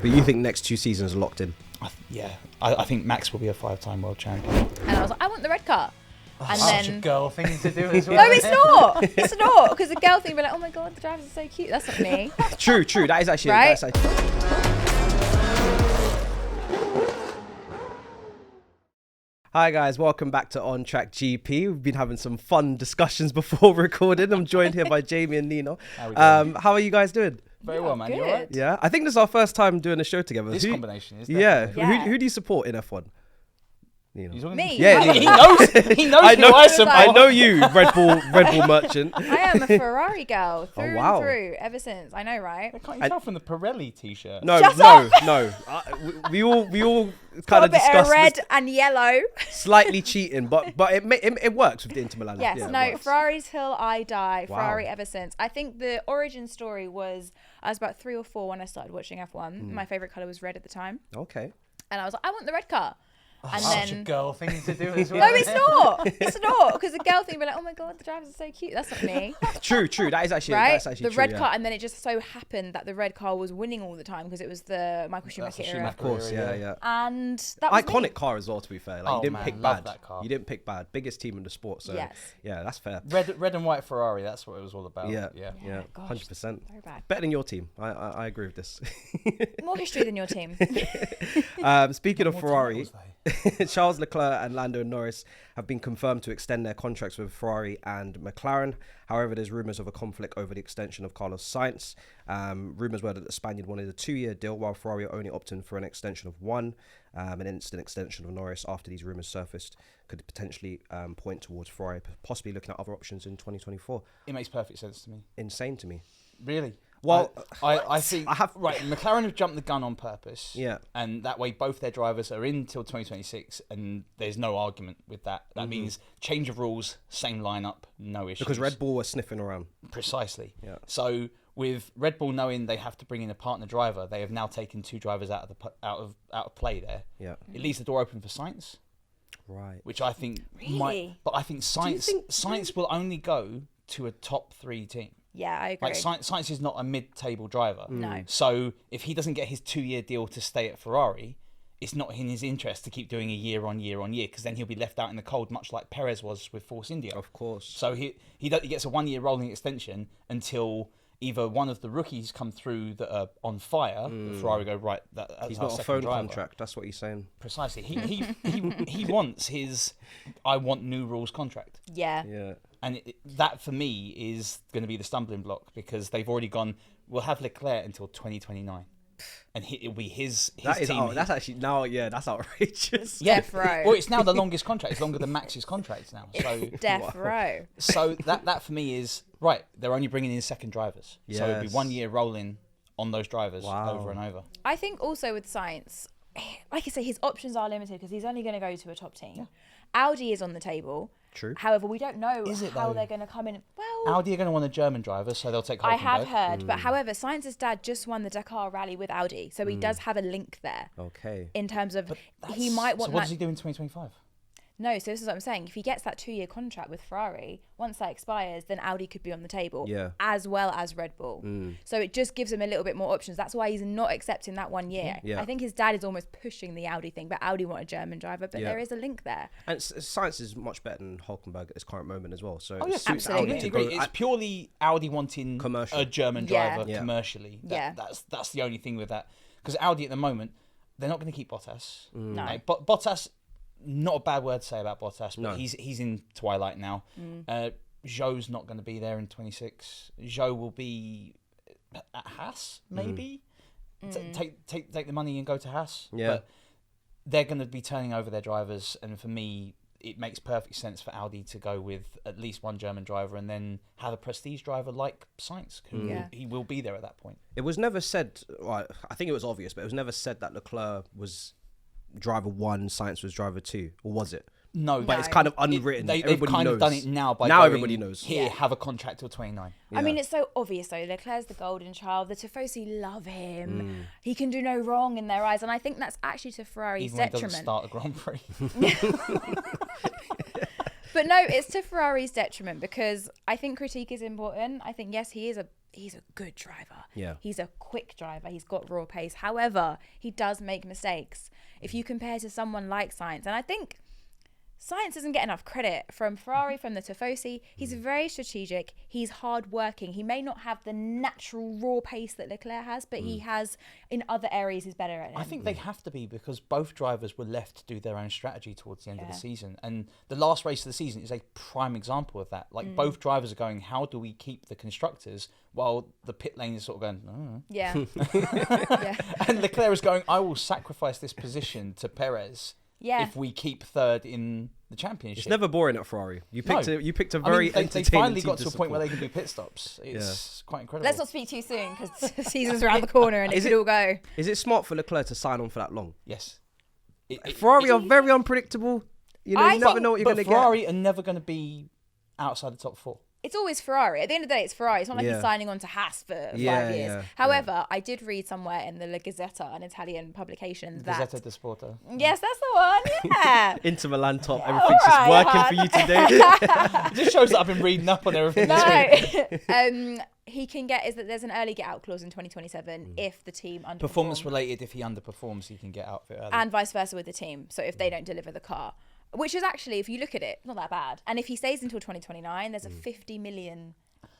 But you think next 2 seasons are locked in? I think Max will be a 5-time world champion. And I was like, I want the red car. And Such then a girl thing to do as well. no, it's not. It's not, because the girl thing will be like, oh my god, the drivers are so cute. That's not me. True. That is actually Right? Hi guys, welcome back to On Track GP. We've been having some fun discussions before recording. I'm joined here by Jamie and Nina. How are you guys doing? Very well, man. Good. You all right? Yeah, I think this is our first time doing a show together. This combination is Yeah. definitely- Who do you support in F1? Nina. You talking- Me. Yeah, He knows I know. who I support. I know you, Red Bull merchant. I am a Ferrari girl through wow. and through ever since. I know, right? Can't you tell from the Pirelli t-shirt? No. We all Got kind a of bit of discussed red this and yellow. slightly cheating, but it works with the Inter Milan. Yes, Yeah, it no, works. Ferrari till I die. Wow. Ferrari ever since. I think the origin story was I was about 3 or 4 when I started watching F1. My favourite colour was red at the time. Okay. And I was like, I want the red car. And Such then a girl thing to do as well. no, it's not. It's not, because the girl thing will be like, oh my god, the drivers are so cute. That's not me. True. That is actually Right? That's actually The true, red yeah. car, and then it just so happened that the red car was winning all the time because it was the Michael Schumacher era. Of course, yeah. And that was Iconic me. car as well, to be fair. Like, Oh, you didn't man, pick love bad. that car. You didn't pick bad. Biggest team in the sport. So Yes. yeah, that's fair. Red and white Ferrari. That's what it was all about. Yeah. Yeah, gosh, 100%. throwback. Better than your team. I agree with this. More history than your team. Speaking of More Ferrari, titles, Charles Leclerc and Lando Norris have been confirmed to extend their contracts with Ferrari and McLaren. However, there's rumours of a conflict over the extension of Carlos Sainz. Rumours were that the Spaniard wanted a 2-year deal, while Ferrari are only opting for an extension of 1. An instant extension of Norris after these rumours surfaced could potentially point towards Ferrari possibly looking at other options in 2024. It makes perfect sense to me. Insane to me. Really? Well, I think McLaren have jumped the gun on purpose. Yeah. And that way both their drivers are in till 2026 and there's no argument with that. That means change of rules, same lineup, no issues. Because Red Bull were sniffing around. Precisely. Yeah. So with Red Bull knowing they have to bring in a partner driver, they have now taken 2 drivers out of play there. Yeah. It leaves the door open for Sainz, Right. which I think Really? but I think Sainz will only go to a top 3 team. Yeah, I agree. Like Sainz is not a mid-table driver. No. So if he doesn't get his 2-year deal to stay at Ferrari, it's not in his interest to keep doing a year on year, because then he'll be left out in the cold, much like Perez was with Force India. Of course. So he gets a 1-year rolling extension until either one of the rookies come through that are on fire. The Ferrari go, right, that's He's our not a second phone driver. contract. That's what he's saying. Precisely. He wants his I want new rules contract. Yeah. Yeah. And that, for me, is going to be the stumbling block, because they've already gone, we'll have Leclerc until 2029. And it'll be his team. That's actually, now, yeah, that's outrageous. Yeah, Death row. well, it's now the longest contract. It's longer than Max's contract now. So, Death row. so that for me is, right, they're only bringing in second drivers. So it'll be Yes. 1 year rolling on those drivers over and over. I think also with Sainz, like I say, his options are limited because he's only going to go to a top team. Yeah. Audi is on the table. True. However, we don't know Is it how though? they're going to come in. Well, Audi are going to want a German driver, so they'll take Hulkenberg. I have heard, but however, Sainz's dad just won the Dakar Rally with Audi, so he does have a link there Okay. in terms of he That's- might want So what that. does he do in 2025? No, so this is what I'm saying. If he gets that 2-year contract with Ferrari, once that expires, then Audi could be on the table, Yeah. as well as Red Bull. So it just gives him a little bit more options. That's why he's not accepting that 1 year. Yeah. I think his dad is almost pushing the Audi thing, but Audi want a German driver, but Yeah. there is a link there. And Science is much better than Hulkenberg at this current moment as well. So Oh, it yes, suits absolutely. Audi to agree. go. It's purely Audi wanting Commercial. a German Yeah. driver Yeah. commercially. Yeah. That's the only thing with that. Because Audi at the moment, they're not going to keep Bottas. No. Like, Bottas, not a bad word to say about Bottas, but No. he's in twilight now. Zhou's not going to be there in 26. Zhou will be at Haas, maybe. Take the money and go to Haas. Yeah. But they're going to be turning over their drivers, and for me, it makes perfect sense for Audi to go with at least one German driver and then have a prestige driver like Sainz, who he will be there at that point. It was never said, well, I think it was obvious, but it was never said that Leclerc was driver 1, Sainz was driver 2, or was it? No, But it's kind of unwritten. They've Everybody kind knows. of done it now by Now going, everybody knows. Here, Yeah. have a contract till 29. I mean, it's so obvious though. Leclerc's the golden child. The Tifosi love him. He can do no wrong in their eyes, and I think that's actually to Ferrari's Even when he detriment. doesn't start a Grand Prix. But no, it's to Ferrari's detriment because I think critique is important. I think, yes, he is a he's a good driver. Yeah. He's a quick driver. He's got raw pace. However, he does make mistakes. If you compare to someone like Sainz, and I think Sainz doesn't get enough credit from Ferrari, from the Tifosi. He's very strategic. He's hard-working. He may not have the natural raw pace that Leclerc has, but he has, in other areas, he's better at it. I think they have to be, because both drivers were left to do their own strategy towards the end of the season. And the last race of the season is a prime example of that. Like, both drivers are going, how do we keep the constructors, while the pit lane is sort of going, oh. Yeah. And Leclerc is going, I will sacrifice this position to Perez. Yeah. If we keep third in the championship. It's never boring at Ferrari. You picked a very they entertaining finally team got to a point where they can do pit stops. It's quite incredible. Let's not speak too soon, because the season's around the corner and it could all go. Is it smart for Leclerc to sign on for that long? Yes. Ferrari are very unpredictable. You never know what you're going to get. Ferrari are never going to be outside the top 4. It's always Ferrari. At the end of the day, it's Ferrari. It's not like he's signing on to Haas for 5 years. However, I did read somewhere in the La Gazzetta, an Italian publication, that... Gazzetta dello Sport. Yes, that's the one, yeah. Inter Milan top, everything's just working for you today. It just shows that I've been reading up on everything this week. He can get, is that there's an early get-out clause in 2027 if the team underperforms. Performance-related, if he underperforms, he can get out of it early. And vice versa with the team, so if they don't deliver the car. Which is actually, if you look at it, not that bad. And if he stays until 2029, there's a 50 million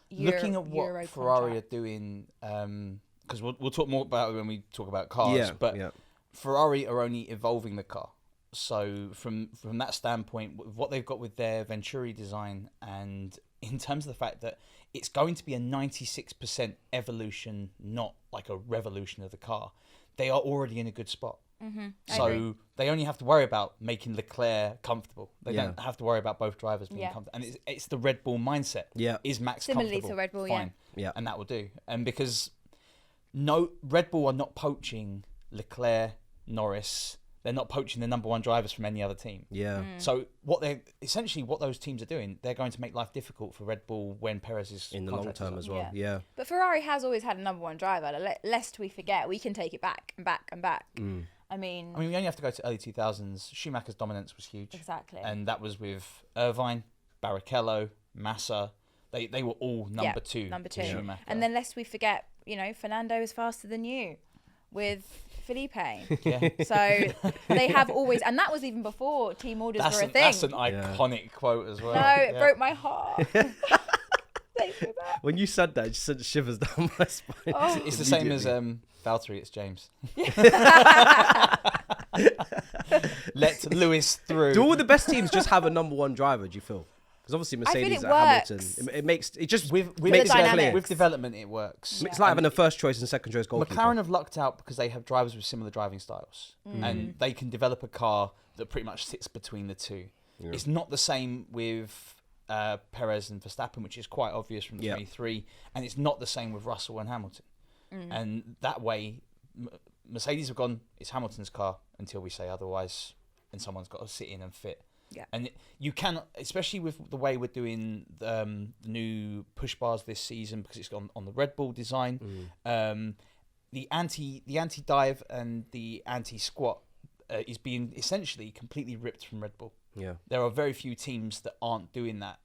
euro Looking at what Ferrari are doing, because we'll talk more about it when we talk about cars, Ferrari are only evolving the car. So from that standpoint, what they've got with their Venturi design, and in terms of the fact that it's going to be a 96% evolution, not like a revolution of the car, they are already in a good spot. So they only have to worry about making Leclerc comfortable. They don't have to worry about both drivers being comfortable. And it's the Red Bull mindset. Yeah. Is Max similarly comfortable? To Red Bull, fine. Yeah. And that will do. And because Red Bull are not poaching Leclerc, Norris. They're not poaching the number 1 drivers from any other team. Yeah. So what those teams are doing, they're going to make life difficult for Red Bull when Perez is in the long term as well. Yeah. But Ferrari has always had a number 1 driver. Lest we forget, we can take it back and back and back. I mean, we only have to go to early 2000s. Schumacher's dominance was huge. Exactly. And that was with Irvine, Barrichello, Massa. They were all number 2. Number 2. Schumacher. And then lest we forget, Fernando is faster than you with Felipe. Yeah. So they have always, and that was even before team orders were a thing. That's an iconic quote as well. No, it broke my heart. When you said that, it just sent shivers down my spine. Oh. It's the same as Valtteri, it's James. Let Lewis through. Do all the best teams just have a number 1 driver, do you feel? Because obviously Mercedes and Hamilton, it makes it just with makes it clear. With development, it works. It's like having a first choice and second choice goalkeeper. McLaren have lucked out because they have drivers with similar driving styles, and they can develop a car that pretty much sits between the two. Yeah. It's not the same with Perez and Verstappen, which is quite obvious from the 23, and it's not the same with Russell and Hamilton. And that way, Mercedes have gone, it's Hamilton's car until we say otherwise, and someone's got to sit in and fit. Yeah. And you can, especially with the way we're doing the new push bars this season, because it's on the Red Bull design, the anti-dive and the anti-squat is being essentially completely ripped from Red Bull. Yeah. There are very few teams that aren't doing that.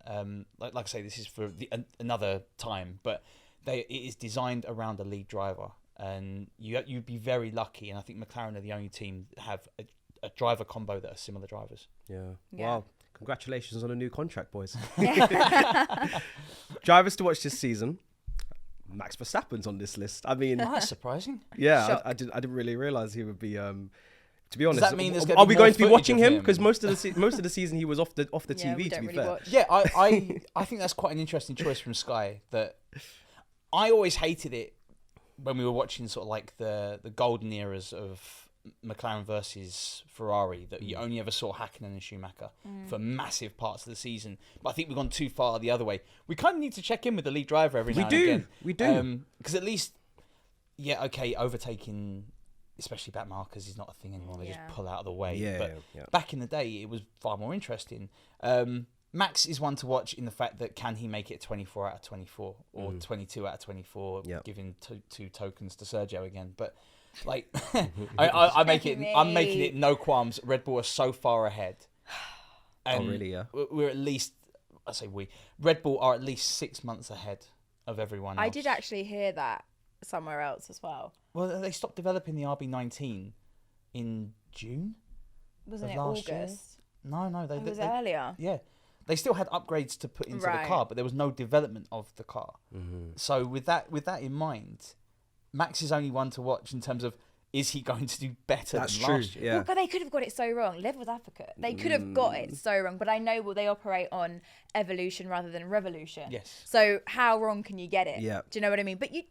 Like I say, this is for another time, but it is designed around a lead driver, and you'd be very lucky. And I think McLaren are the only team that have a driver combo that are similar drivers. Yeah. Wow. Congratulations on a new contract, boys. Drivers to watch this season. Max Verstappen's on this list. I mean, that's surprising. Yeah, I didn't really realize he would be. To be honest, does that mean are we going to be watching him? Because most of the season he was off the TV. To be fair, yeah, I think that's quite an interesting choice from Sky. That I always hated it when we were watching sort of like the golden eras of McLaren versus Ferrari, that you only ever saw Hakkinen and Schumacher for massive parts of the season. But I think we've gone too far the other way. We kind of need to check in with the lead driver every now and again. We do. Because at least, overtaking, especially back markers, is not a thing anymore. They just pull out of the way. But back in the day, it was far more interesting. Max is one to watch in the fact that can he make it 24 out of 24 or 22 out of 24, giving two tokens to Sergio again. But like, I'm making it no qualms. Red Bull are so far ahead. And really? Yeah. We're at least, Red Bull are at least 6 months ahead of everyone else. I did actually hear that somewhere else as well. Well, they stopped developing the RB19 in June. Wasn't of it last year? August? No, It was earlier. Yeah, they still had upgrades to put into the car, but there was no development of the car. So with that in mind, Max is only one to watch in terms of, is he going to do better than last year? Yeah. Well, but they could have got it so wrong. Devil's advocate. They could have got it so wrong. But I know they operate on evolution rather than revolution. Yes. So how wrong can you get it? Yeah. Do you know what I mean? But you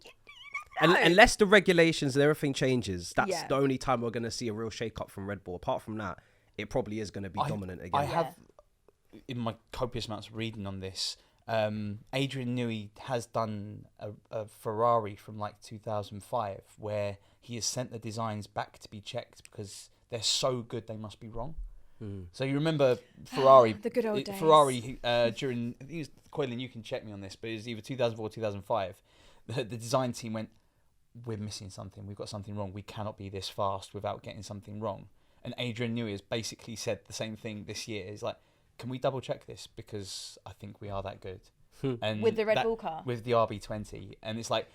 Unless the regulations and everything changes, that's Yeah. the only time we're going to see a real shake-up from Red Bull. Apart from that, it probably is going to be dominant again. I have, in my copious amounts of reading on this, Adrian Newey has done a Ferrari from like 2005 where he has sent the designs back to be checked because they're so good they must be wrong. So you remember Ferrari, The good old days. Ferrari during, I think it was, Coylin, you can check me on this, but it was either 2004 or 2005. The design team went, we're missing something. We've got something wrong. We cannot be this fast without getting something wrong. And Adrian Newey has basically said the same thing this year. He's like, can we double check this? Because I think we are that good. And With the Red Bull car? With the RB20. And it's like,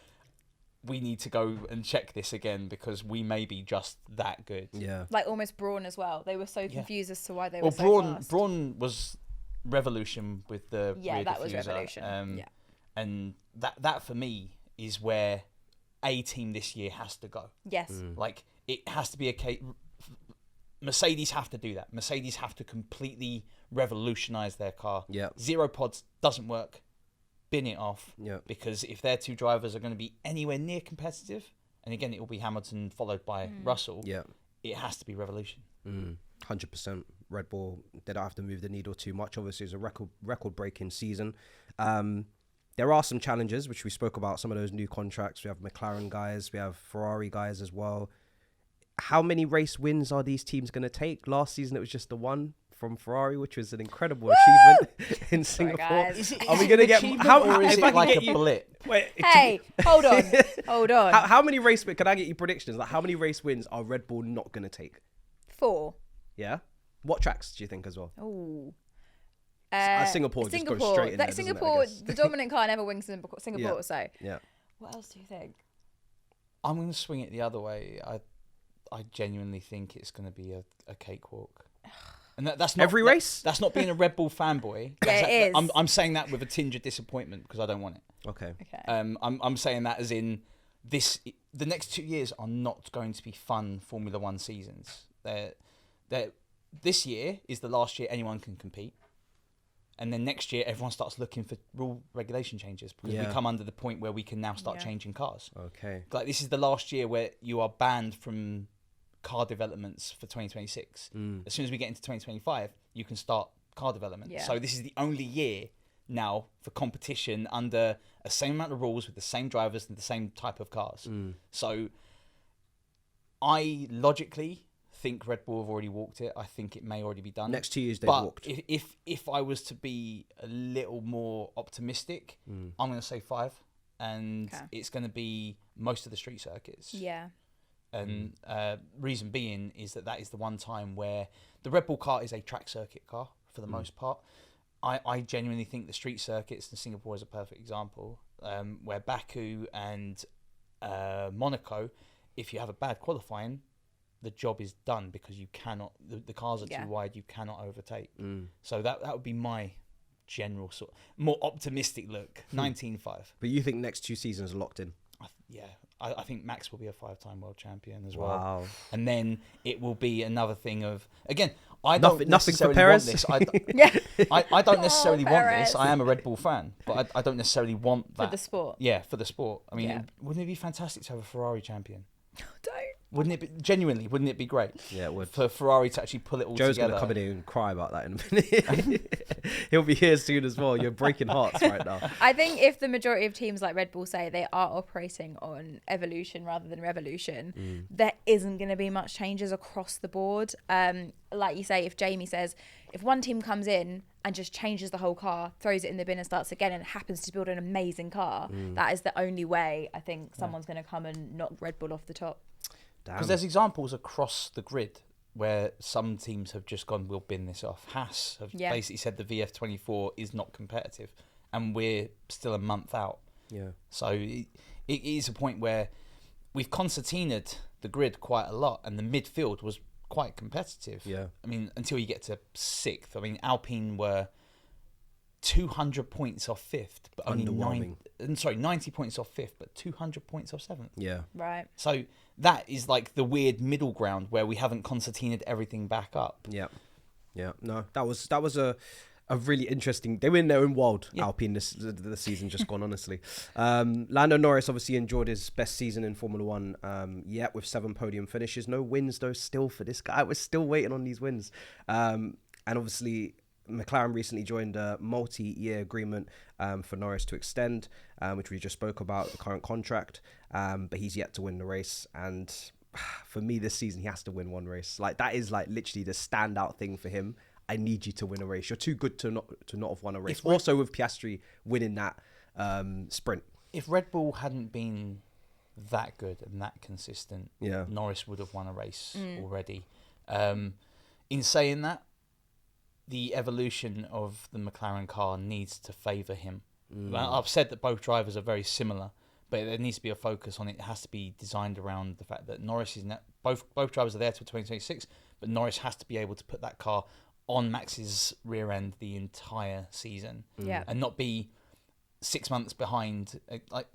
we need to go and check this again because we may be just that good. Yeah. like almost Brawn as well. They were so confused as to why they Well, were so fast. Brawn was revolution with the Yeah, rear that was diffuser. revolution. Yeah. And that for me is where a team this year has to go. Yes. Like, it has to be a case. Mercedes have to do that. Mercedes have to completely revolutionize their car. Yeah. Zero pods doesn't work. Bin it off. Yeah. Because if their two drivers are going to be anywhere near competitive, and again, it will be Hamilton followed by Russell. Yeah. It has to be revolution. 100%. Red Bull, they don't have to move the needle too much. Obviously, it's a record-breaking season. There are some challenges, which we spoke about, some of those new contracts. We have McLaren guys, we have Ferrari guys as well. How many race wins are these teams going to take? Last season, it was just the one from Ferrari, which was an incredible achievement in Singapore. guys. Are we going to get... Or is it like a blip? Wait, Hey, hold on. how many race wins... Can I get you predictions? Like, how many race wins are Red Bull not going to take? 4. Yeah? What tracks do you think as well? Ooh. Singapore just goes straight in there, doesn't it, I Singapore, guess? the dominant car never wins Singapore, Yeah. so. Yeah. What else do you think? I'm going to swing it the other way. I genuinely think it's going to be a cakewalk. And that's not Every race? That's not being a Red Bull fanboy. Yeah, it is. I'm saying that with a tinge of disappointment because I don't want it. Okay. I'm saying that as in the next 2 years are not going to be fun Formula One seasons. This year is the last year anyone can compete. And then next year, everyone starts looking for rule regulation changes because we come under the point where we can now start changing cars. Okay. Like, this is the last year where you are banned from car developments for 2026. As soon as we get into 2025, you can start car development. Yeah. So this is the only year now for competition under a same amount of rules with the same drivers and the same type of cars. So I logically think Red Bull have already walked it. I think it may already be done. Next 2 years they've but walked. If I was to be a little more optimistic, I'm going to say 5. And it's going to be most of the street circuits. Yeah. And reason being is that is the one time where the Red Bull car is a track circuit car for the most part. I genuinely think the street circuits, and Singapore is a perfect example, where Baku and Monaco, if you have a bad qualifying, the job is done because you cannot, the cars are too wide, you cannot overtake. So that would be my general sort more optimistic look. 19.5. But you think next 2 seasons are locked in? I think Max will be a 5-time world champion as well. Wow. And then it will be another thing of, again, I Nothing- don't nothing for necessarily want Perez? this. I don't necessarily want Perez. this. I am a Red Bull fan, but I don't necessarily want that. For the sport. Yeah, for the sport. I mean, Yeah. wouldn't it be fantastic to have a Ferrari champion? Don't. Wouldn't it be, genuinely, wouldn't it be great? Yeah, it would. For Ferrari to actually pull it all Joe's together. going to come in here and cry about that in a minute. He'll be here soon as well. You're breaking hearts right now. I think if the majority of teams like Red Bull say they are operating on evolution rather than revolution, there isn't going to be much changes across the board. Like you say, if Jamie says, if one team comes in and just changes the whole car, throws it in the bin and starts again and happens to build an amazing car, that is the only way I think someone's going to come and knock Red Bull off the top. Because there's examples across the grid where some teams have just gone, we'll bin this off. Haas have basically said the VF24 is not competitive, and we're still a month out. Yeah. So it is a point where we've concertinaed the grid quite a lot, and the midfield was quite competitive. Yeah. I mean, until you get to 6th. I mean, Alpine were 200 points off 5th, but only 90 points off 5th, but 200 points off 7th. Yeah. Right. So that is like the weird middle ground where we haven't concertinaed everything back up. Yeah. Yeah. No, that was a really interesting. They were in their own world, Alpine, the season just gone, honestly. Lando Norris obviously enjoyed his best season in Formula One, with 7 podium finishes. No wins, though, still for this guy. We're still waiting on these wins. And obviously, McLaren recently joined a multi-year agreement for Norris to extend, which we just spoke about, the current contract. But he's yet to win the race. And for me, this season, he has to win one race. Like, that is like literally the standout thing for him. I need you to win a race. You're too good to not have won a race. Also with Piastri winning that sprint. If Red Bull hadn't been that good and that consistent, Yeah. Norris would have won a race already. In saying that, the evolution of the McLaren car needs to favour him. I've said that both drivers are very similar, but there needs to be a focus on it. It has to be designed around the fact that Norris is both drivers are there till 2026, but Norris has to be able to put that car on Max's rear end the entire season, and not be 6 months behind. Like,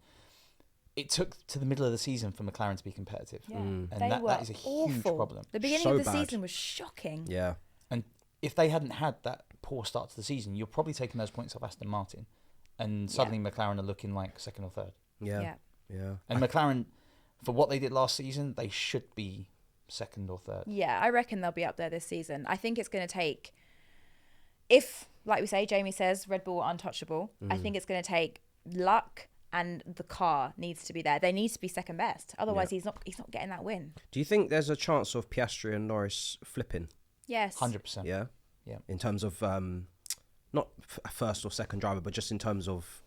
it took to the middle of the season for McLaren to be competitive, and that is a huge problem. The beginning So of the bad. season was shocking. Yeah. And if they hadn't had that poor start to the season, you're probably taking those points off Aston Martin, and suddenly McLaren are looking like 2nd or 3rd. Yeah. Yeah. And McLaren, for what they did last season, they should be 2nd or 3rd. Yeah, I reckon they'll be up there this season. I think it's going to take, if, like we say, Jamie says, Red Bull are untouchable, I think it's going to take luck, and the car needs to be there. They need to be second best. Otherwise, he's not getting that win. Do you think there's a chance of Piastri and Norris flipping? Yes. 100%. Yeah. Yeah. In terms of not first or second driver, but just in terms of,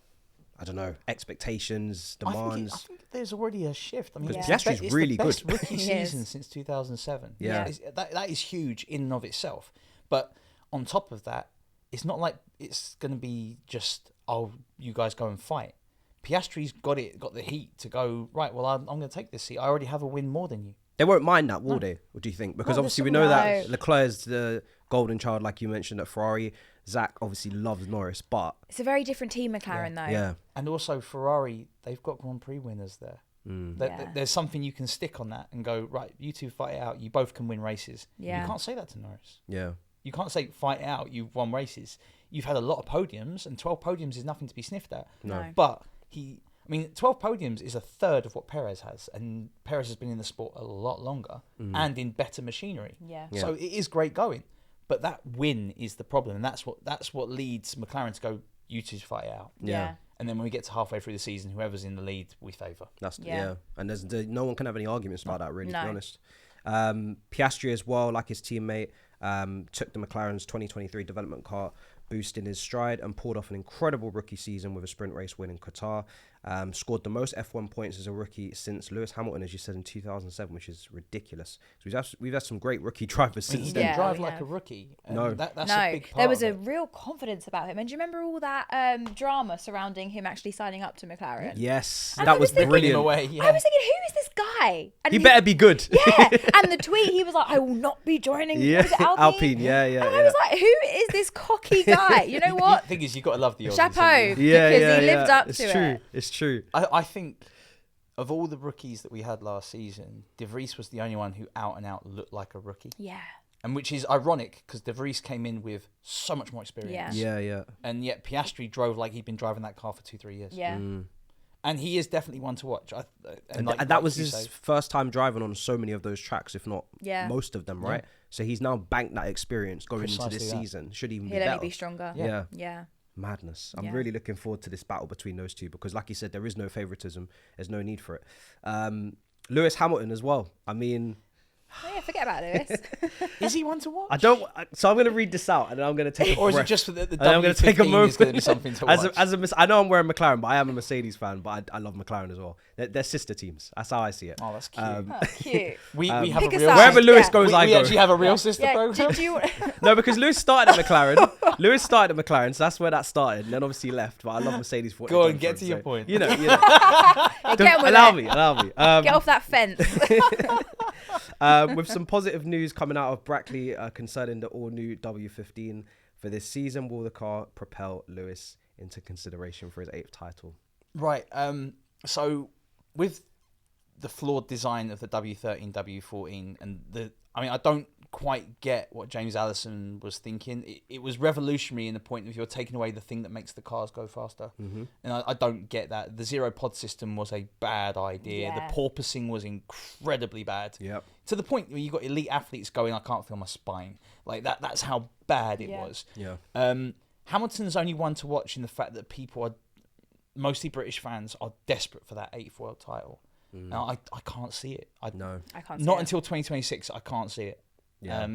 I don't know, expectations, demands. I think there's already a shift. I mean, Because it's Piastri's really the best good. rookie He season is. since 2007. Yeah. That is huge in and of itself. But on top of that, it's not like it's going to be just, you guys go and fight. Piastri's got the heat to go, right, well, I'm going to take this seat. I already have a win more than you. They won't mind that, will they? What do you think? Because obviously we know that Leclerc's the golden child, like you mentioned, at Ferrari. Zach obviously loves Norris, but It's a very different team, McLaren, though. yeah, And also Ferrari, they've got Grand Prix winners there. There's something you can stick on that and go, right, you two fight it out. You both can win races. Yeah. You can't say that to Norris. yeah, You can't say fight it out. You've won races. You've had a lot of podiums, and 12 podiums is nothing to be sniffed at. No. But 12 podiums is a third of what Perez has, and Perez has been in the sport a lot longer and in better machinery. Yeah. Yeah. So it is great going, but that win is the problem, and that's what leads McLaren to go, you two fight it out. Yeah. And then when we get to halfway through the season, whoever's in the lead, we favour. that's Yeah. yeah. And there's no one can have any arguments about that, really, to No. be honest. Piastri as well, like his teammate, took the McLaren's 2023 development car boost in his stride and pulled off an incredible rookie season with a sprint race win in Qatar. Scored the most F1 points as a rookie since Lewis Hamilton, as you said, in 2007, which is ridiculous. So we've had some great rookie drivers He since didn't then. drive we like have. a rookie. And No. that's a No, big part there was of a it. real confidence about him. And do you remember all that drama surrounding him actually signing up to McLaren? Yes, And I that was was thinking- brilliant. Away, I was thinking, who is this guy? And He better be good. Yeah, and the tweet, he was like, I will not be joining Yeah, was it Alpine? Alpine, yeah. And I was like, who is this cocky guy? You know what? The thing is, you've got to love the Aussies. Chapeau, haven't you? because he lived up it's to true. it. It's true. I think of all the rookies that we had last season, De Vries was the only one who out and out looked like a rookie. Yeah. And which is ironic because De Vries came in with so much more experience. Yeah. And yet Piastri drove like he'd been driving that car for 2-3 years. Yeah. And he is definitely one to watch. And like that was you his say, first time driving on so many of those tracks, if not Yeah. most of them, right? So he's now banked that experience going into Precisely this that. season. Should even be He'll better. only be stronger. Yeah. Yeah. Madness. I'm Yeah. really looking forward to this battle between those two because, like you said, there is no favoritism. There's no need for it. Lewis Hamilton as well. I mean, Oh, yeah, forget about Lewis. Is he one to watch? So I'm going to read this out, and then I'm going to take a Or is it breath. just for the And then I'm going to take a W15 moment. is going to be something to watch? I know I'm wearing McLaren, but I am a Mercedes fan. But I love McLaren as well. They're sister teams. That's how I see it. Oh, that's cute. Oh, cute. We have a Pick a real side. Wherever Lewis Yeah. goes, I we go. actually have a real sister Yeah, program. do you... No, because Lewis started at McLaren. Lewis started at McLaren, so that's where that started. And then obviously he left. But I love Mercedes for what Go they've on, done get for to him, your so, point. You know. Yeah, get on with Allow it. me. Get off that fence. With some positive news coming out of Brackley concerning the all-new W15 for this season, will the car propel Lewis into consideration for his 8th title? Right. So with the flawed design of the W13, W14, and I don't quite get what James Allison was thinking. It was revolutionary in the point of you're taking away the thing that makes the cars go faster. Mm-hmm. And I don't get that. The zero pod system was a bad idea. Yeah. The porpoising was incredibly bad. Yep. To the point where you got elite athletes going, I can't feel my spine. Like that's how bad it was. Yeah. Hamilton's only one to watch in the fact that people are, mostly British fans, are desperate for that 8th world title. Now, I can't see it. No. I can't see Not it. until 2026, I can't see it. Yeah.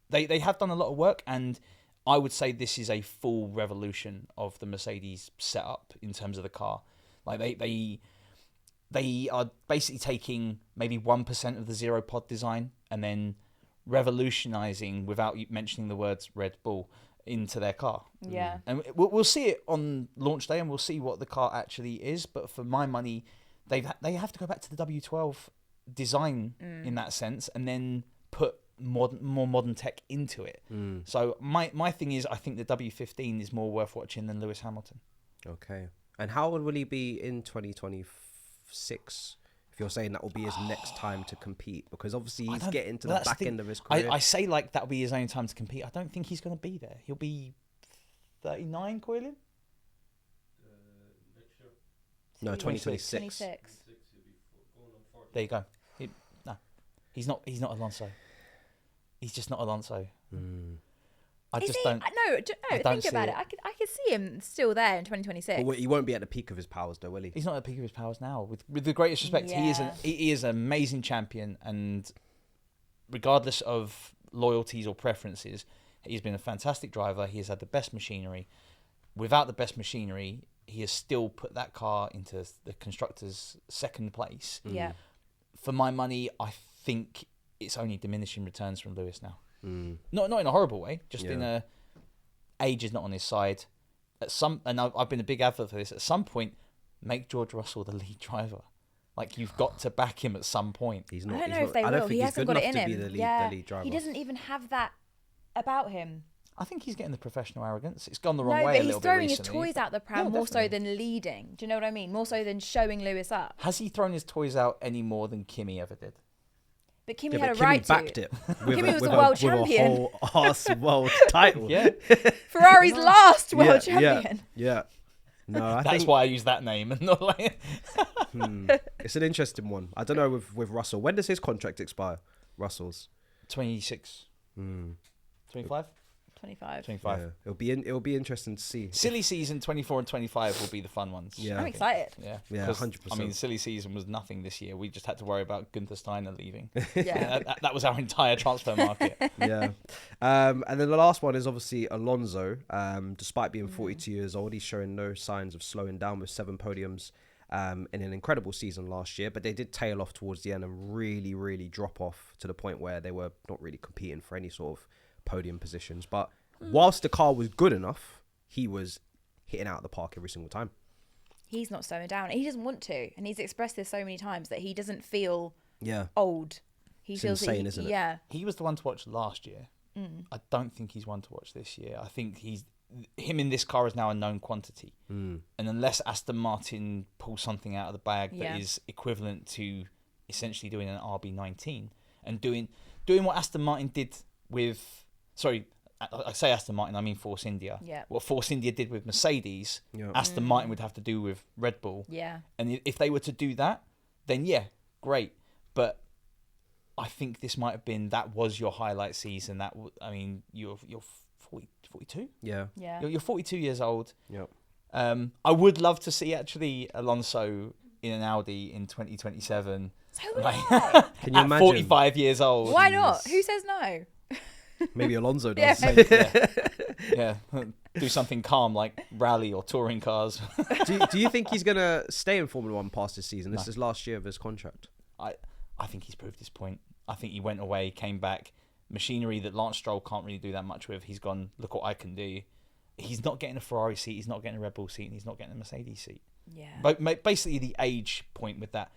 They have done a lot of work, and I would say this is a full revolution of the Mercedes setup in terms of the car. Like they are basically taking maybe 1% of the zero pod design and then revolutionizing, without mentioning the words Red Bull, into their car. Yeah. And we'll see it on launch day, and we'll see what the car actually is. But for my money, they have to go back to the W12 design in that sense, and then put more modern tech into it. So my thing is, I think the W15 is more worth watching than Lewis Hamilton. Okay. And how old will he be in 2026? If you're saying that will be his next time to compete, because obviously he's getting to the back end of his career. I say like that will be his only time to compete. I don't think he's going to be there. He'll be 39, Coylin? No, 2026. 26. There you go. He's not Alonso. He's just not Alonso. I Is just he? don't. No, don't think see about it. it. I could see him still there in 2026. But he won't be at the peak of his powers, though, will he? He's not at the peak of his powers now. With the greatest respect, he is an amazing champion, and regardless of loyalties or preferences, he's been a fantastic driver. He has had the best machinery. Without the best machinery, he has still put that car into the constructors' second place. Yeah. For my money, I think it's only diminishing returns from Lewis now. Not in a horrible way, just in a age is not on his side. And I've been a big advocate for this. At some point, make George Russell the lead driver. Like, you've got to back him at some point. He's not. I don't know he's if they not, I don't will. think He he's hasn't good got it enough in to be him. the lead driver. He doesn't even have that about him. I think he's getting the professional arrogance. It's gone the wrong way No, a but he's little bit throwing his recently. toys out the pram Yeah, more so definitely. than leading. Do you know what I mean? More so than showing Lewis up. Has he thrown his toys out any more than Kimi ever did? But Kimi Yeah, had but a right backed to. it. With Kimi was with a world with champion. a whole arse world title. Yeah. Ferrari's last world Yeah, champion. Yeah. No, I That's think why I use that name and not like. it's an interesting one. I don't know with Russell. When does his contract expire? Russell's. 26. 25? 25. 25. Yeah. It'll be interesting to see. Silly season 24 and 25 will be the fun ones. Yeah. I'm excited. Yeah. Yeah, 'Cause, 100%. I mean, silly season was nothing this year. We just had to worry about Gunther Steiner leaving. Yeah. That was our entire transfer market. Yeah. And then the last one is obviously Alonso. Despite being 42 years old, he's showing no signs of slowing down with 7 podiums in an incredible season last year. But they did tail off towards the end and really, really drop off to the point where they were not really competing for any sort of podium positions. But whilst the car was good enough, he was hitting out of the park every single time. He's not slowing down. He doesn't want to. And he's expressed this so many times that he doesn't feel Yeah. old. He It's feels that insane, isn't it? Yeah. He was the one to watch last year. I don't think he's one to watch this year. I think him in this car is now a known quantity. And unless Aston Martin pulls something out of the bag that is equivalent to essentially doing an RB19 and doing what Aston Martin did with... Sorry, I say Aston Martin, I mean Force India. Yeah. What Force India did with Mercedes, Yeah. Aston Martin would have to do with Red Bull. Yeah. And if they were to do that, then yeah, great. But I think this might have been, that was your highlight season. I mean, you're 40, 42? Yeah. Yeah. You're 42 years old. Yep. I would love to see actually Alonso in an Audi in 2027. So would Like, I. Can you at imagine? 45 years old. Why not? Who says no? Maybe Alonso Yeah. does. Yeah. Do something calm like rally or touring cars. Do you think he's going to stay in Formula 1 past this season? This No. is last year of his contract. I think he's proved his point. I think he went away, came back. Machinery that Lance Stroll can't really do that much with. He's gone, look what I can do. He's not getting a Ferrari seat. He's not getting a Red Bull seat. And he's not getting a Mercedes seat. Yeah. But basically the age point with that,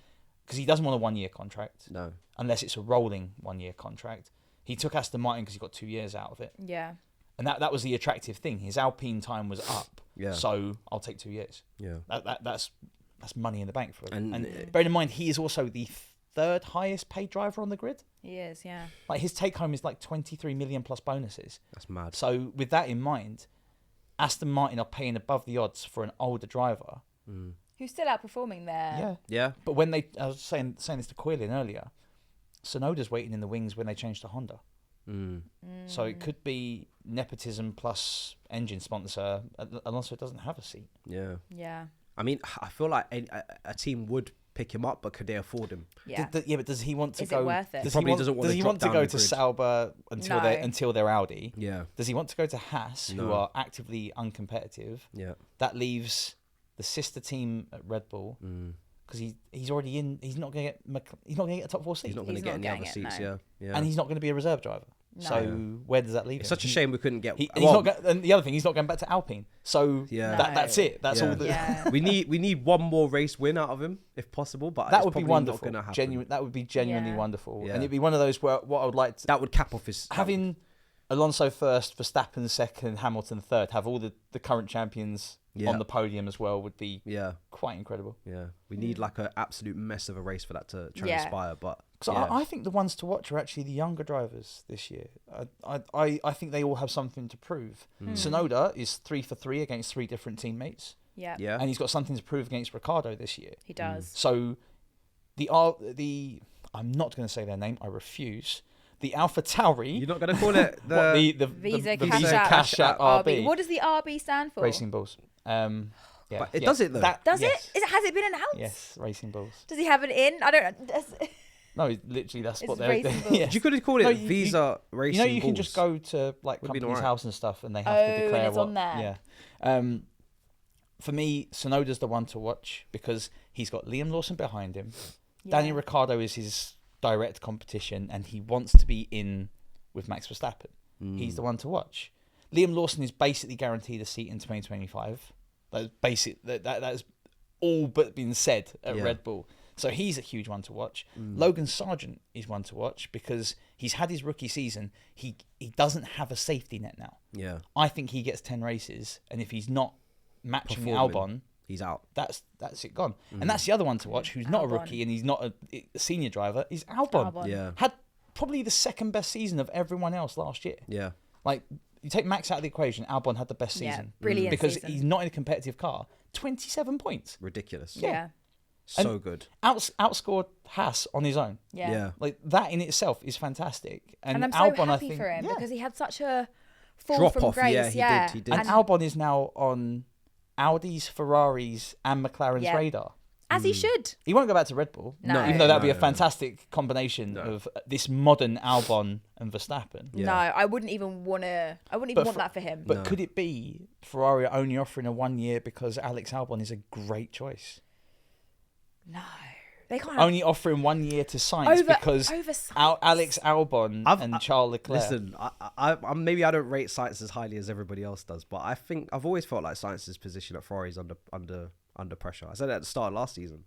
because he doesn't want a 1-year contract. No. Unless it's a rolling 1-year contract. He took Aston Martin because he got 2 years out of it. Yeah. And that was the attractive thing. His Alpine time was up. Yeah. So I'll take 2 years. Yeah. That's money in the bank for him. And- And bear in mind, he is also the third highest paid driver on the grid. He is, yeah. Like his take home is like 23 million plus bonuses. That's mad. So with that in mind, Aston Martin are paying above the odds for an older driver. Who's still outperforming there. Yeah. Yeah. But when I was saying this to Quillen earlier, Tsunoda's waiting in the wings when they change to Honda. So it could be nepotism plus engine sponsor. Alonso doesn't have a seat. Yeah. Yeah. I mean, I feel like a team would pick him up, but could they afford him? Yeah. Yeah, but does he want to Is go? it worth it? Does Probably he want, doesn't want does to he drop want to down go the to grid. Sauber until No. until they're Audi? Yeah. Does he want to go to Haas, who No. are actively uncompetitive? Yeah. That leaves the sister team at Red Bull because he's already in. He's not going to get. He's not going to get a top 4 seat, He's not going to He's get not any other getting it, seats. no. Yeah. and he's not going to be a reserve driver. No. So Yeah. where does that leave It's him? such a shame we couldn't get. He's well, not. And the other thing, he's not going back to Alpine. So Yeah. that's it. That's Yeah. all. The, Yeah. we need one more race win out of him if possible, but That it's would be probably wonderful. Not gonna happen. Genuine. That would be genuinely Yeah. wonderful, Yeah. and it'd be one of those where what I would like to That would cap off his having Alonso first, Verstappen second, Hamilton third, have all the current champions Yeah. on the podium as well would be Yeah. quite incredible. Yeah. We need like an absolute mess of a race for that to transpire. But So yeah. I think the ones to watch are actually the younger drivers this year. I think they all have something to prove. Tsunoda is 3 for 3 against 3 different teammates, Yeah. yeah. and he's got something to prove against Ricciardo this year. He does. So the I'm not going to say their name. I refuse. The Alpha Tauri. You're not going to call it what, the the Visa the Cash Visa Out. Cash Out RB. What does the RB stand for? Racing Bulls. Yeah, But it does it, though. Does yes. it? Has it been announced? Yes, Racing Bulls. Does he have it in? I don't. No, literally, that's It's what they're. Racing Bulls. Yeah. You could call it No, you- Visa Racing. You can just go to like Would be company's alright. house and stuff, and they have Oh, to and declare it's what. on there. Yeah. For me, Tsunoda's the one to watch because he's got Liam Lawson behind him. Daniel Ricciardo is his direct competition, and he wants to be in with Max Verstappen. He's the one to watch. Liam Lawson is basically guaranteed a seat in 2025. That's basic. That's all but been said at Yeah. Red Bull. So he's a huge one to watch. Logan Sargent is one to watch because he's had his rookie season. He doesn't have a safety net now. Yeah. I think he gets 10 races, and if he's not matching Performing. Albon, He's out. that's it gone. And that's the other one to watch who's not a Albon. rookie and he's not a senior driver, is Albon. Albon. Yeah. Had probably the second best season of everyone else last year. Yeah. Like, you take Max out of the equation, Albon had the best Yeah, season. brilliant Because season. he's not in a competitive car. 27 points. Ridiculous. Yeah. So good. Outscored Haas on his own. Yeah. Yeah. Like, that in itself is fantastic. And I'm so Albon, happy I think, for him yeah. because he had such a fall Drop from off, grace. yeah, he did. And Albon is now on Audi's, Ferrari's, and McLaren's Yeah. radar. As he should. He won't go back to Red Bull. No. Even though that'd be a No. fantastic combination of this modern Albon and Verstappen. Yeah. No, I wouldn't even want to. I wouldn't even want that for him. But No. could it be Ferrari are only offering a 1 year because Alex Albon is a great choice? No, they can't. Only offering 1 year to Sainz because over Sainz. Alex Albon and Charles Leclerc. Listen, I maybe I don't rate Sainz as highly as everybody else does, but I think I've always felt like Sainz's position at Ferrari is under pressure. I said it at the start of last season.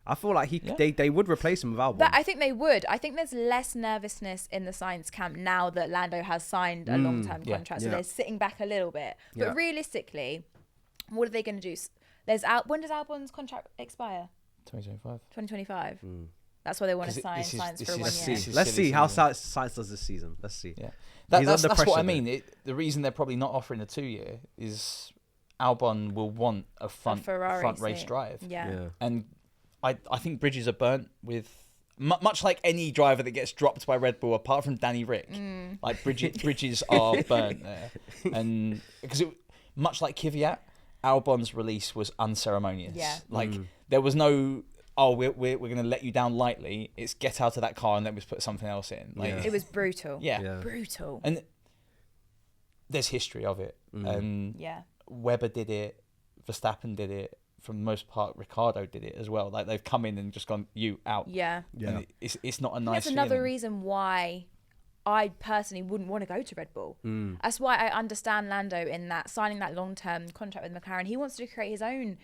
I feel like they would replace him with Albon. That I think they would. I think there's less nervousness in the Sainz camp now that Lando has signed a long-term contract, so yeah. they're sitting back a little bit. But Yeah. realistically, what are they going to do? When does Albon's contract expire? 2025. 2025. That's why they want to sign this is- Sainz this for is- 1 this year. is Let's silly see how season. Sainz does this season. Let's see. Yeah, He's that's under what I pressure, mean. The reason they're probably not offering a 2 year is Albon will want a front Ferrari race seat. drive. Yeah. And I think bridges are burnt with much like any driver that gets dropped by Red Bull, apart from Danny Rick. Like bridges are burnt there, and because much like Kvyat, Albon's release was unceremonious. Yeah. Like there was no oh, we're going to let you down lightly. It's get out of that car and let us put something else in. Like, It was brutal. Yeah. Brutal. And there's history of it. And Webber did it. Verstappen did it. For the most part, Ricciardo did it as well. Like, they've come in and just gone, you out. Yeah. And it's not a nice That's another feeling. reason why I personally wouldn't want to go to Red Bull. That's why I understand Lando in that signing that long-term contract with McLaren. He wants to create his own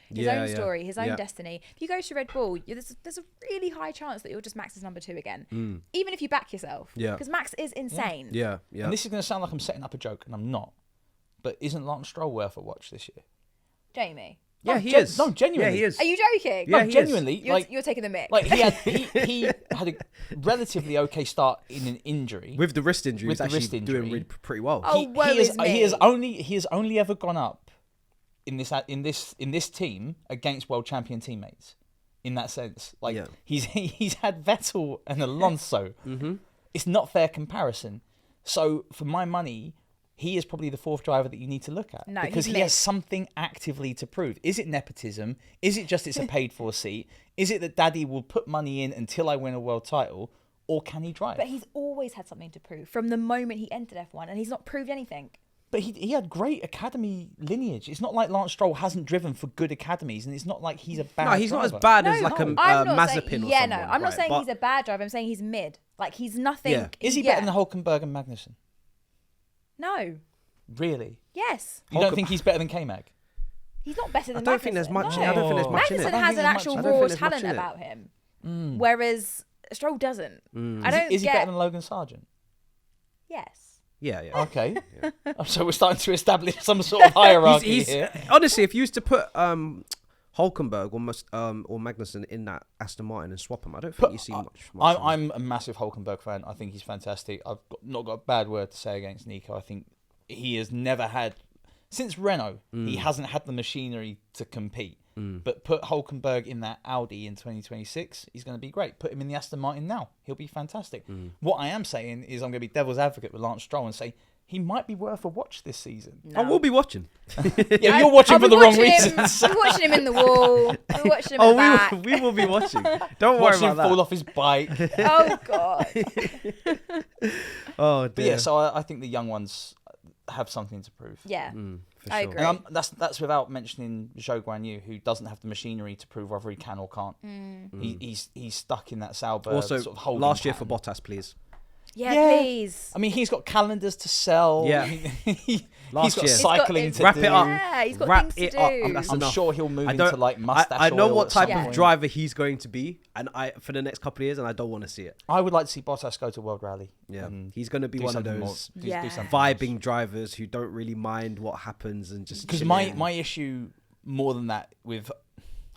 story, his own destiny. If you go to Red Bull, there's a really high chance that you're just Max's number 2 again, even if you back yourself. Because Max is insane. Yeah. And this is going to sound like I'm setting up a joke, and I'm not. But isn't Lance Stroll worth a watch this year? Jamie. Yeah, he is. No, genuinely. Yeah, he is. Are you joking? Yeah, No, genuinely. You're taking the mic. Like he had a relatively okay start in an injury. With the wrist injury, With he's the wrist actually injury. doing really pretty well. Oh, He has only ever gone up in this team against world champion teammates. In that sense, like he's had Vettel and Alonso. It's not fair comparison. So for my money, he is probably the 4th driver that you need to look at. No, because he's he has something actively to prove. Is it nepotism? Is it just it's a paid for seat? Is it that daddy will put money in until I win a world title? Or can he drive? But he's always had something to prove from the moment he entered F1, and he's not proved anything. But he had great academy lineage. It's not like Lance Stroll hasn't driven for good academies, and it's not like he's a bad driver. No, he's not as bad as like a Mazepin or someone. I'm not saying but he's a bad driver. I'm saying he's mid. Like, he's nothing. Yeah. Is he better than Hulkenberg and Magnussen? No. Really? Yes. You don't think he's better than K-Mag? He's not better than I don't think there's much. No. I don't think there's much in Magnussen it. has an actual raw talent in it. about him, whereas Stroll doesn't. I don't Is he better than Logan Sargent? Yes. Yeah. Okay. So we're starting to establish some sort of hierarchy here. Honestly, if you used to put Hulkenberg or Magnussen in that Aston Martin and swap them, I don't think you see much. I'm a massive Hulkenberg fan. I think he's fantastic. I've not got a bad word to say against Nico. I think he has never had, since Renault, he hasn't had the machinery to compete. But put Hulkenberg in that Audi in 2026, he's going to be great. Put him in the Aston Martin now, he'll be fantastic. What I am saying is I'm going to be devil's advocate with Lance Stroll and say he might be worth a watch this season. No. I will be watching. Yeah, you're watching for the wrong reasons. We're watching him in the wall. We're watching him in the back. we will be watching. Don't worry Watching him about that. fall off his bike. Oh, God. Oh, dear. But yeah, so I think the young ones have something to prove. Yeah. For I sure. agree. And that's without mentioning Zhou Guanyu, who doesn't have the machinery to prove whether he can or can't. He's stuck in that Sauber Also, sort of holding last year pattern. for Bottas, please. Yeah, Yeah. please. I mean, he's got calendars to sell. Yeah. He's Last got year. cycling He's to Wrap do. it up. Yeah, he's got Wrap things to it up. do. That's I'm enough. sure he'll move I into don't- like mustache I know oil what at type some of point. driver he's going to be, and for the next couple of years, and I don't want to see it. I would like to see Bottas go to World Rally. Yeah, and he's going to be do one of something those more- Yeah. do something vibing drivers who don't really mind what happens and just. Because chill my in. issue more than that with,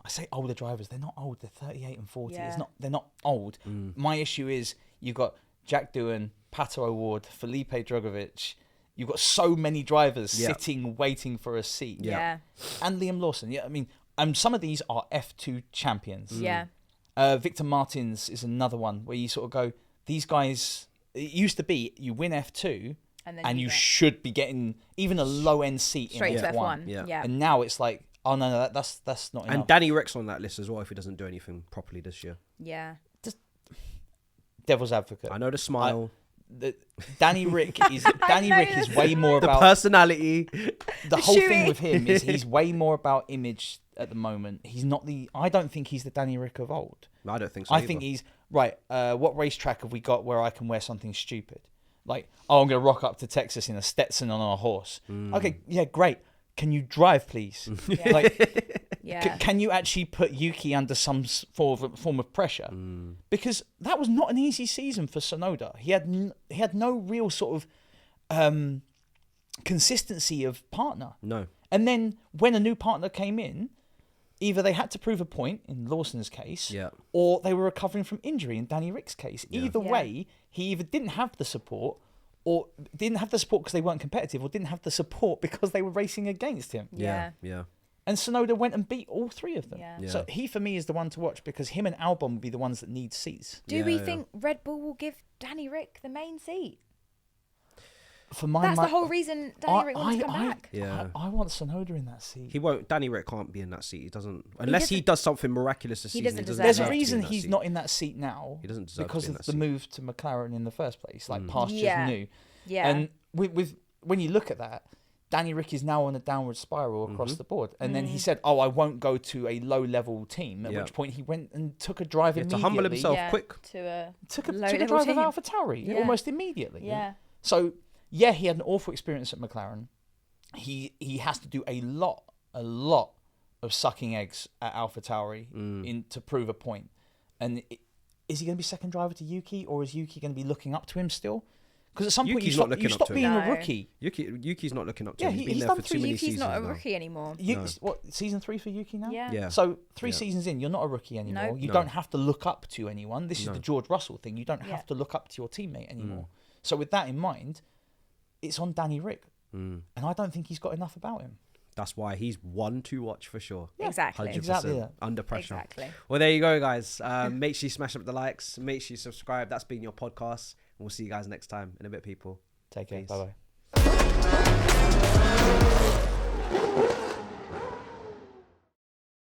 I say older drivers, they're not old. They're 38 and 40. Yeah. They're not old. My issue is you've got Jack Doohan, Pato O'Ward, Felipe Drugovich. You've got so many drivers sitting, waiting for a seat. Yeah. And Liam Lawson. Yeah, I mean, some of these are F2 champions. Yeah. Victor Martins is another one where you sort of go, these guys, it used to be you win F2 And then and you you get should be getting even a low-end seat straight in to F1. F1. Yeah. Yeah. And now it's like, oh, no, that's not enough. And Danny Rick's on that list as well if he doesn't do anything properly this year. Yeah. Devil's advocate. I know the smile, Danny Rick is way more the about personality. the whole thing shoey. with him is he's way more about image at the moment. He's not I don't think he's the Danny Rick of old. I don't think so. I either. think he's right. What racetrack have we got where I can wear something stupid? Like, oh, I'm going to rock up to Texas in a Stetson on a horse. Okay, yeah, great. Can you drive, please? Like, Yeah. can you actually put Yuki under some form of pressure? Because that was not an easy season for Tsunoda. He had no real sort of consistency of partner. No. And then when a new partner came in, either they had to prove a point in Lawson's case, or they were recovering from injury in Danny Rick's case. Either way, he either didn't have the support, or didn't have the support because they weren't competitive, or didn't have the support because they were racing against him. Yeah. Yeah. And Tsunoda went and beat all three of them. Yeah. So he, for me, is the one to watch because him and Albon will be the ones that need seats. Do we think Red Bull will give Danny Rick the main seat? For my That's the whole reason Danny Rick wants to come back. Yeah. I want Tsunoda in that seat. He won't. Danny Rick can't be in that seat. He doesn't unless he does something miraculous this season. doesn't He deserve doesn't There's a deserve to be reason in that he's seat. not in that seat now. He doesn't deserve because to be in of that the seat. move to McLaren in the first place. Like pastures new. Yeah. And with when you look at that, Danny Rick is now on a downward spiral across the board. And then he said, "Oh, I won't go to a low-level team." At which point he went and took a drive immediately. To humble himself quick. Took a low-level drive team. of AlphaTauri almost immediately. Yeah. So yeah, he had an awful experience at McLaren. He has to do a lot of sucking eggs at AlphaTauri to prove a point. And is he going to be second driver to Yuki, or is Yuki going to be looking up to him still? Because at some point you stop being a rookie. Yuki's not looking up to him. He's been he's there done for too 3 many Yuki's seasons not a now. rookie anymore. What, season 3 for Yuki now? Yeah. So 3 seasons in, you're not a rookie anymore. Nope. You don't have to look up to anyone. This is the George Russell thing. You don't have to look up to your teammate anymore. So with that in mind, it's on Danny Rick. And I don't think he's got enough about him. That's why he's one to watch for sure. Yeah. Exactly. 100%. Exactly that. Under pressure. Exactly. Well, there you go, guys. Make sure you smash up the likes. Make sure you subscribe. That's been your podcast. And we'll see you guys next time in a bit, people. Take care. Peace. Bye-bye.